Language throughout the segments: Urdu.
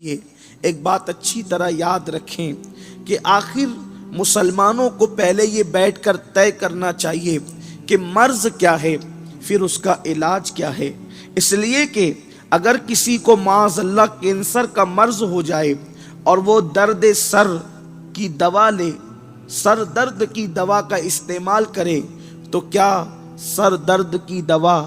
یہ ایک بات اچھی طرح یاد رکھیں کہ آخر مسلمانوں کو پہلے یہ بیٹھ کر طے کرنا چاہیے کہ مرض کیا ہے، پھر اس کا علاج کیا ہے۔ اس لیے کہ اگر کسی کو معاذ اللہ کینسر کا مرض ہو جائے اور وہ درد سر کی دوا لے، سر درد کی دوا کا استعمال کرے، تو کیا سر درد کی دوا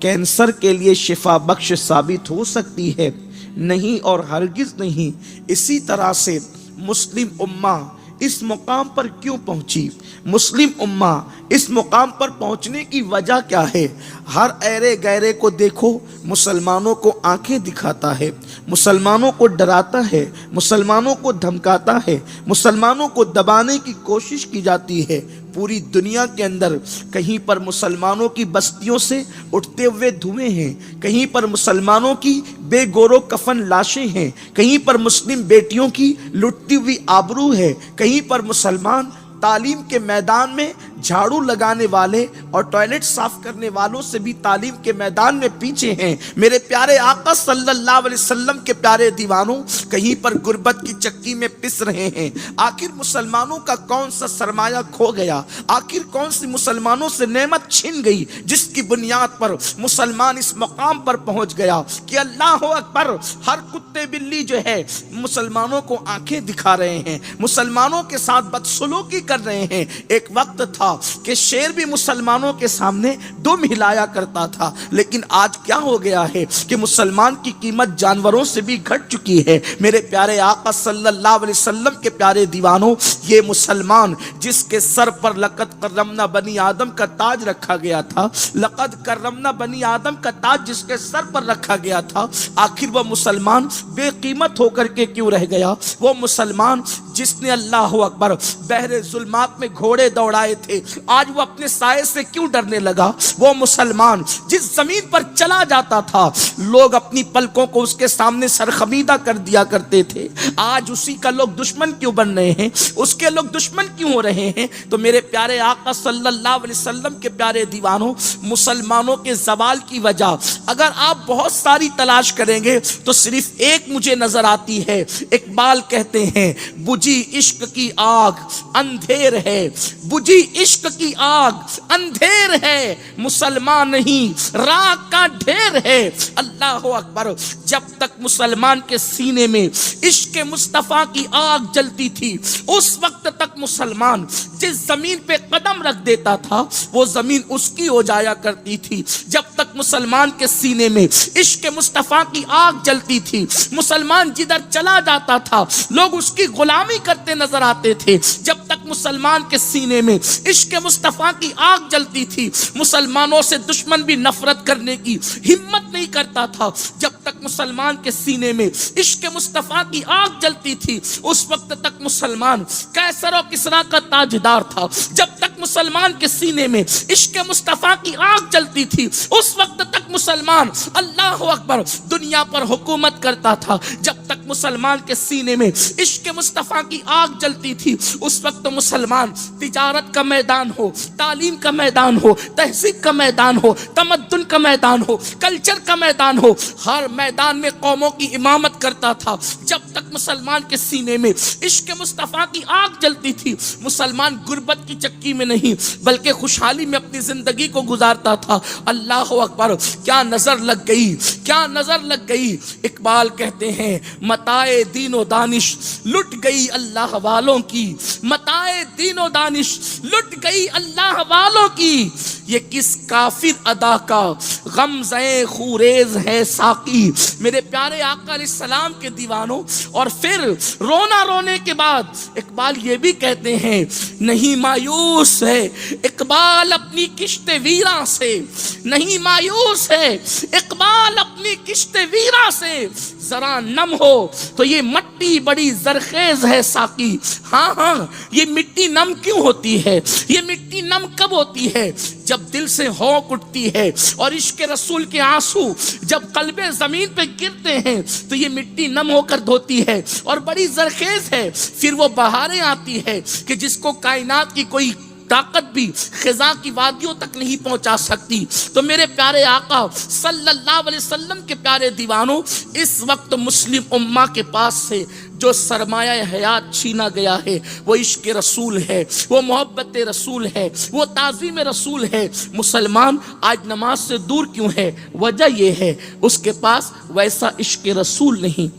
کینسر کے لیے شفا بخش ثابت ہو سکتی ہے؟ نہیں، اور ہرگز نہیں۔ اسی طرح سے مسلم امہ اس مقام پر کیوں پہنچی؟ مسلم امہ اس مقام پر پہنچنے کی وجہ کیا ہے؟ ہر ایرے گیرے کو دیکھو، مسلمانوں کو آنکھیں دکھاتا ہے، مسلمانوں کو ڈراتا ہے، مسلمانوں کو دھمکاتا ہے، مسلمانوں کو دبانے کی کوشش کی جاتی ہے۔ پوری دنیا کے اندر کہیں پر مسلمانوں کی بستیوں سے اٹھتے ہوئے دھوئیں ہیں، کہیں پر مسلمانوں کی بے گور و کفن لاشیں ہیں، کہیں پر مسلم بیٹیوں کی لٹتی ہوئی آبرو ہے، کہیں پر مسلمان تعلیم کے میدان میں جھاڑو لگانے والے اور ٹوائلٹ صاف کرنے والوں سے بھی تعلیم کے میدان میں پیچھے ہیں۔ میرے پیارے آقا صلی اللہ علیہ وسلم کے پیارے دیوانوں، کہیں پر غربت کی چکی میں پس رہے ہیں۔ آخر مسلمانوں کا کون سا سرمایہ کھو گیا؟ آخر کون سی مسلمانوں سے نعمت چھن گئی جس کی بنیاد پر مسلمان اس مقام پر پہنچ گیا کہ اللہ اکبر، ہر کتے بلی جو ہے مسلمانوں کو آنکھیں دکھا رہے ہیں، مسلمانوں کے ساتھ بدسلوکی کر رہے ہیں۔ ایک وقت تھا کہ شیر بھی مسلمانوں کے سامنے دم ہلایا کرتا تھا، لیکن آج کیا ہو گیا ہے کہ مسلمان کی قیمت جانوروں سے بھی گھٹ چکی ہے۔ میرے پیارے آقا صلی اللہ علیہ وسلم کے پیارے دیوانوں، یہ مسلمان جس کے سر پر لقد کرمنا بنی آدم کا تاج رکھا گیا تھا، لقد کرمنا بنی آدم کا تاج جس کے سر پر رکھا گیا تھا، آخر وہ مسلمان بے قیمت ہو کر کے کیوں رہ گیا؟ وہ مسلمان جس نے اللہ اکبر بحر ظلمات میں گھوڑے دوڑائے تھے، آج وہ اپنے سائے سے کیوں ڈرنے لگا؟ وہ مسلمان جس زمین پر چلا جاتا تھا لوگ اپنی پلکوں کو اس کے سامنے سرخمیدہ کر دیا کرتے تھے، آج اسی کا لوگ دشمن کیوں بن رہے ہیں؟ اس کے لوگ دشمن کیوں ہو رہے ہیں؟ تو میرے پیارے آقا صلی اللہ علیہ وسلم کے پیارے دیوانوں، مسلمانوں کے زوال کی وجہ اگر آپ بہت ساری تلاش کریں گے تو صرف ایک مجھے نظر آتی ہے۔ اقبال کہتے ہیں بجھی عشق کی آگ اندھیر ہے، بجھی عشق کی آگ اندھیر ہے، مسلمان نہیں راک کا ڈھیر ہے۔ اللہ اکبر، جب تک مسلمان کے سینے میں عشق مصطفیٰ کی آگ جلتی تھی، اس وقت تک مسلمان جس زمین پہ قدم رکھ دیتا تھا وہ زمین اس کی ہو جایا کرتی تھی۔ جب تک مسلمان کے سینے میں عشق مصطفیٰ کی آگ جلتی تھی، مسلمان جدھر چلا جاتا تھا لوگ اس کی غلامی کرتے نظر آتے تھے۔ جب تک مسلمان کے سینے میں عشق مصطفیٰ کی آگ جلتی تھی، مسلمانوں سے دشمن بھی نفرت کرنے کی ہمت نہیں کرتا تھا۔ جب تک مسلمان کے سینے میں عشق مصطفیٰ کی آگ جلتی تھی، اس وقت تک مسلمان قیصر و کسریٰ کا تاجدار تھا۔ جب تک مسلمان کے سینے میں عشق مصطفیٰ کی آگ جلتی تھی، اس وقت تک مسلمان اللہ اکبر دنیا پر حکومت کرتا تھا۔ جب تک مسلمان کے سینے میں عشق مصطفیٰ کی آگ جلتی تھی، اس وقت مسلمان تجارت کا میدان ہو، تعلیم کا میدان ہو، تہذیب کا میدان ہو، تمدن کا میدان ہو، کلچر کا میدان ہو، ہر میدان میں قوموں کی امامت کرتا تھا۔ جب تک مسلمان کے سینے میں عشق مصطفیٰ کی آگ جلتی تھی، مسلمان غربت کی چکی میں نہیں بلکہ خوشحالی میں اپنی زندگی کو گزارتا تھا۔ اللہ اکبر، کیا نظر لگ گئی، کیا نظر لگ گئی۔ اقبال کہتے ہیں متاع دین و دانش لٹ گئی اللہ والوں کی، متاع دین و دانش لٹ گئی اللہ والوں کی، یہ کس کافر ادا کا غمزہ خوریز ہے ساقی۔ میرے پیارے آقا علیہ السلام کے دیوانوں، اور پھر رونا رونے کے بعد اقبال یہ بھی کہتے ہیں نہیں مایوس ہے اقبال اپنی کشت ویراں سے، نہیں مایوس ہے اقبال اپنی کشت ویراں سے، ذرا نم ہو تو یہ مٹی بڑی زرخیز ہے ساقی۔ ہاں ہاں، یہ مٹی نم کیوں ہوتی ہے؟ یہ مٹی نم کب ہوتی ہے؟ جب دل سے ہونک اٹھتی ہے اور عشق رسول کے آنسو جب قلب زمین پہ گرتے ہیں تو یہ مٹی نم ہو کر دھوتی ہے اور بڑی زرخیز ہے۔ پھر وہ بہاریں آتی ہے کہ جس کو کائنات کی کوئی طاقت بھی خزاں کی وادیوں تک نہیں پہنچا سکتی۔ تو میرے پیارے آقا صلی اللہ علیہ وسلم کے پیارے دیوانوں، اس وقت مسلم امہ کے پاس سے جو سرمایہ حیات چھینا گیا ہے وہ عشق رسول ہے، وہ محبت رسول ہے، وہ تعظیم رسول ہے۔ مسلمان آج نماز سے دور کیوں ہے؟ وجہ یہ ہے اس کے پاس ویسا عشق رسول نہیں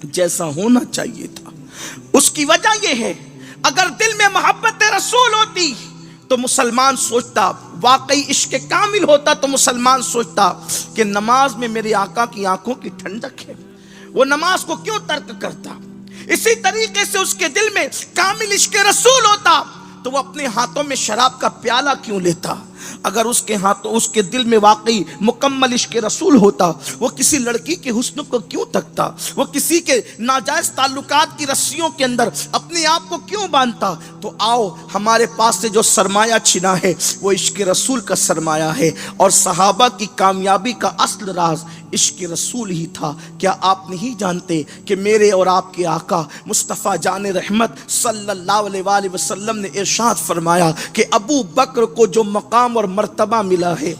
جیسا ہونا چاہیے تھا۔ اس کی وجہ یہ ہے، اگر دل میں محبت رسول ہوتی تو مسلمان سوچتا، واقعی عشق کامل ہوتا تو مسلمان سوچتا کہ نماز میں میرے آقا کی آنکھوں کی ٹھنڈک ہے، وہ نماز کو کیوں ترک کرتا؟ اسی طریقے سے اس کے دل میں کامل عشق رسول ہوتا تو وہ اپنے ہاتھوں میں شراب کا پیالہ کیوں لیتا؟ اگر اس کے ہاتھوں، اس کے دل میں واقعی مکمل عشق رسول ہوتا، وہ کسی لڑکی کے حسن کو کیوں تکتا؟ وہ کسی کے ناجائز تعلقات کی رسیوں کے اندر اپنے آپ کو کیوں باندھتا؟ تو آؤ، ہمارے پاس سے جو سرمایہ چھنا ہے وہ عشق رسول کا سرمایہ ہے، اور صحابہ کی کامیابی کا اصل راز عشق رسول ہی تھا۔ کیا آپ نہیں جانتے کہ میرے اور آپ کے آقا مصطفیٰ جان رحمت صلی اللہ علیہ وآلہ وسلم نے ارشاد فرمایا کہ ابو بکر کو جو مقام اور مرتبہ ملا ہے،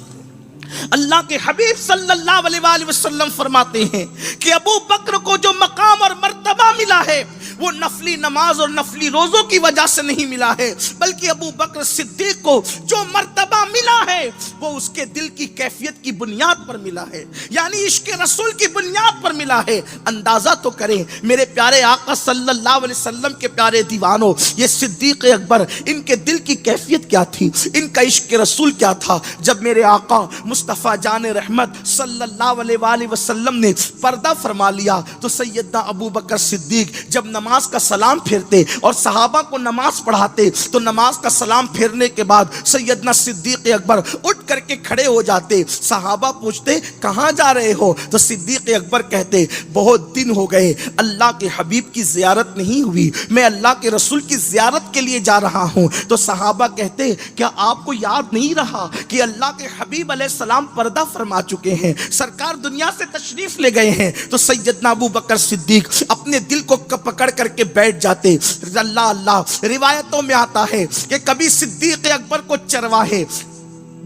اللہ کے حبیب صلی اللہ علیہ وآلہ وسلم فرماتے ہیں کہ ابو بکر کو جو مقام اور مرتبہ ملا ہے وہ نفلی نماز اور نفلی روزوں کی وجہ سے نہیں ملا ہے، بلکہ ابو بکر صدیق کو جو مرتبہ ملا ہے وہ اس کے دل کی کیفیت کی بنیاد پر ملا ہے، یعنی عشق رسول کی بنیاد پر ملا ہے۔ اندازہ تو کریں میرے پیارے آقا صلی اللہ علیہ وسلم کے پیارے دیوانوں، یہ صدیق اکبر، ان کے دل کی کیفیت کیا تھی، ان کا عشق رسول کیا تھا؟ جب میرے آقا مصطفیٰ جان رحمت صلی اللہ علیہ وآلہ وسلم نے پردہ فرما لیا تو سیدنا ابو بکر صدیق جب نماز کا سلام پھیرتے اور صحابہ کو نماز پڑھاتے تو نماز کا سلام پھیرنے کے بعد سیدنا صدیق اکبر اٹھ کر کے کھڑے ہو جاتے۔ صحابہ پوچھتے کہاں جا رہے ہو؟ تو صدیق اکبر کہتے بہت دن ہو گئے اللہ کے حبیب کی زیارت نہیں ہوئی، میں اللہ کے رسول کی زیارت کے لیے جا رہا ہوں۔ تو صحابہ کہتے کیا آپ کو یاد نہیں رہا کہ اللہ کے حبیب علیہ السلام پردہ فرما چکے ہیں، سرکار دنیا سے تشریف لے گئے ہیں؟ تو سیدنا ابو بکر صدیق اپنے دل کو پکڑ کر کے بیٹھ جاتے۔ اللہ اللہ، روایتوں میں آتا ہے کہ کبھی صدیق اکبر کو چرواہے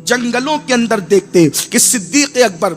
جنگلوں کے اندر دیکھتے کہ صدیق اکبر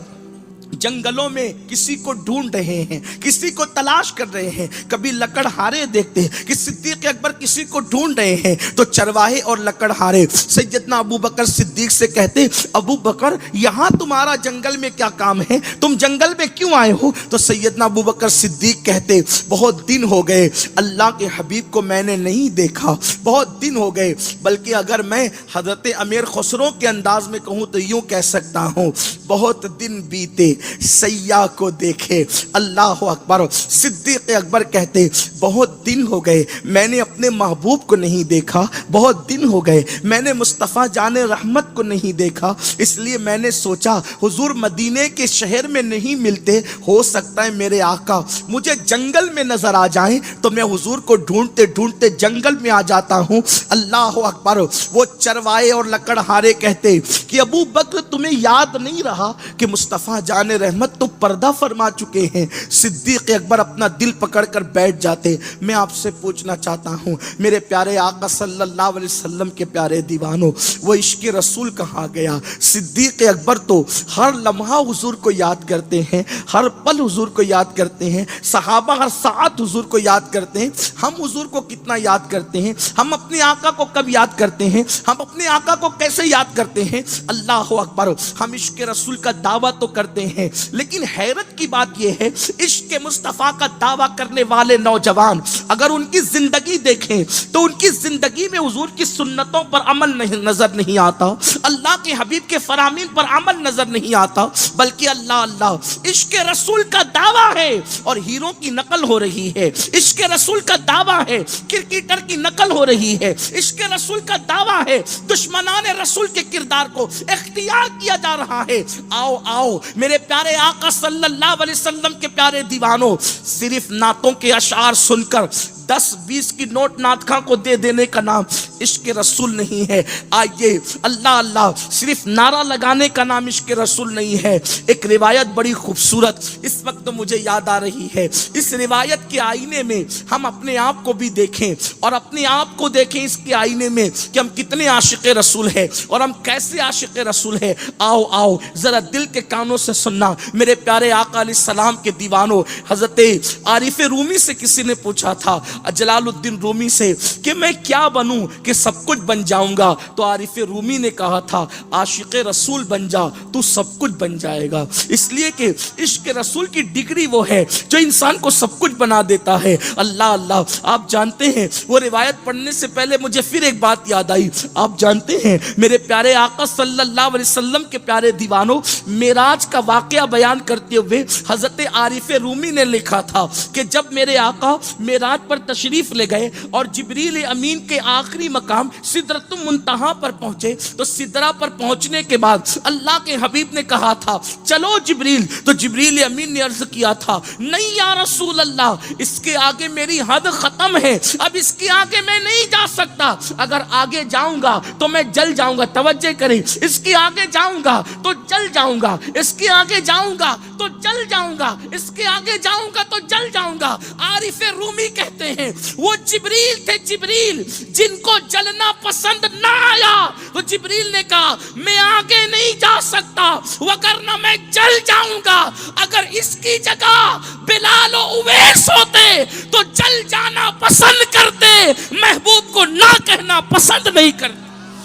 جنگلوں میں کسی کو ڈھونڈ رہے ہیں، کسی کو تلاش کر رہے ہیں۔ کبھی لکڑہارے دیکھتے کہ صدیق اکبر کسی کو ڈھونڈ رہے ہیں، تو چرواہے اور لکڑہارے سیدنا ابو بکر صدیق سے کہتے ابو بکر یہاں تمہارا جنگل میں کیا کام ہے، تم جنگل میں کیوں آئے ہو؟ تو سیدنا ابو بکر صدیق کہتے بہت دن ہو گئے اللہ کے حبیب کو میں نے نہیں دیکھا، بہت دن ہو گئے، بلکہ اگر میں حضرت امیر خسرو کے انداز میں کہوں تو یوں کہہ سکتا ہوں بہت دن بیتے سیاح کو دیکھے۔ اللہ اکبر۔ صدیق اکبر کہتے بہت دن ہو گئے میں نے اپنے محبوب کو نہیں دیکھا، بہت دن ہو گئے میں نے مصطفیٰ جان رحمت کو نہیں دیکھا، اس لیے میں نے سوچا حضور مدینے کے شہر میں نہیں ملتے، ہو سکتا ہے میرے آقا مجھے جنگل میں نظر آ جائیں تو میں حضور کو ڈھونڈتے ڈھونڈتے جنگل میں آ جاتا ہوں۔ اللہ اکبر۔ وہ چروائے اور لکڑہارے کہتے کہ ابو بکر تمہیں یاد نہیں رہا کہ مصطفیٰ جان رحمت تو پردہ فرما چکے ہیں؟ صدیق اکبر اپنا دل پکڑ کر بیٹھ جاتے۔ میں آپ سے پوچھنا چاہتا ہوں میرے پیارے آقا صلی اللہ علیہ وسلم کے پیارے دیوانوں، وہ عشق رسول کہاں گیا؟ صدیق اکبر تو ہر لمحہ حضور کو یاد کرتے ہیں، ہر پل حضور کو یاد کرتے ہیں، صحابہ ہر ساعت حضور کو یاد کرتے ہیں۔ ہم حضور کو کتنا یاد کرتے ہیں؟ ہم اپنے آقا کو کب یاد کرتے ہیں؟ ہم اپنے آقا کو کیسے یاد کرتے ہیں؟ اللہ اکبر۔ ہم عشق رسول کا دعویٰ تو کرتے ہیں لیکن حیرت کی بات یہ ہے عشق مصطفیٰ کا دعویٰ کرنے والے نوجوان اگر ان کی زندگی دیکھیں تو ان کی زندگی میں حضور کی سنتوں پر عمل نظر نہیں آتا، اللہ کے حبیب کے فرامین پر عمل نظر نہیں آتا، بلکہ اللہ اللہ عشق رسول کا دعویٰ ہے اور ہیروں کی نقل ہو رہی ہے، عشق رسول کا دعویٰ ہے کرکٹر کی نقل ہو رہی ہے، عشق رسول کا دعویٰ ہے دشمنان رسول کے کردار کو اختیار کیا جا رہا ہے۔ آؤ آؤ میرے پیارے آقا صلی اللہ علیہ وسلم کے پیارے دیوانوں، صرف نعتوں کے اشعار سن کر 10-20 کی نوٹ ناتخواں کو دے دینے کا نام عشق رسول نہیں ہے. آئیے اللہ اللہ صرف نعرہ لگانے کا نام عشق رسول نہیں ہے. ایک روایت بڑی خوبصورت اس وقت تو مجھے یاد آ رہی ہے. اس روایت کے آئینے میں ہم اپنے آپ کو بھی دیکھیں اور اپنے آپ کو دیکھیں اس کے آئینے میں کہ ہم کتنے عاشق رسول ہیں اور ہم کیسے عاشق رسول ہیں. آؤ آؤ ذرا دل کے کانوں سے سننا میرے پیارے آقا علیہ السلام کے دیوانوں. حضرت عارف رومی سے کسی نے پوچھا تھا, جلال الدین رومی سے, کہ میں کیا بنوں کہ سب کچھ بن جاؤں گا؟ تو عارف رومی نے کہا تھا عاشق رسول بن جا تو سب کچھ بن جائے گا. اس لیے کہ عشق رسول کی ڈگری وہ ہے جو انسان کو سب کچھ بنا دیتا ہے. اللہ اللہ آپ جانتے ہیں وہ روایت پڑھنے سے پہلے مجھے پھر ایک بات یاد آئی. آپ جانتے ہیں میرے پیارے آقا صلی اللہ علیہ وسلم کے پیارے دیوانوں, معراج کا واقعہ بیان کرتے ہوئے حضرت عارف رومی نے لکھا تھا کہ جب میرے آقا معراج پر تشریف لے گئے اور جبریل امین کے آخری مقام سدرۃ المنتہا پر پہنچے تو سدرہ پر پہنچنے کے بعد اللہ کے حبیب نے کہا تھا چلو جبریل. تو جبریل امین نے عرض کیا تھا نہیں یا رسول اللہ, اس کے آگے میری حد ختم ہے, اب اس کے آگے میں نہیں جا سکتا. اگر آگے جاؤں گا تو میں جل جاؤں گا. توجہ کریں, اس کے آگے جاؤں گا تو جل جاؤں گا, اس کے آگے جاؤں گا تو جل جاؤں گا, اس کے آگے جاؤں گا تو جل جاؤں گا. عارف رومی کہتے ہیں وہ جبریل تھے, جبریل جن کو جلنا پسند نہ آیا. تو جبریل نے کہا میں آگے نہیں جا سکتا وگرنہ میں جل جاؤں گا. اگر اس کی جگہ بلال و اویس ہوتے تو جل جانا پسند کرتے, محبوب کو نہ کہنا پسند نہیں کرتے.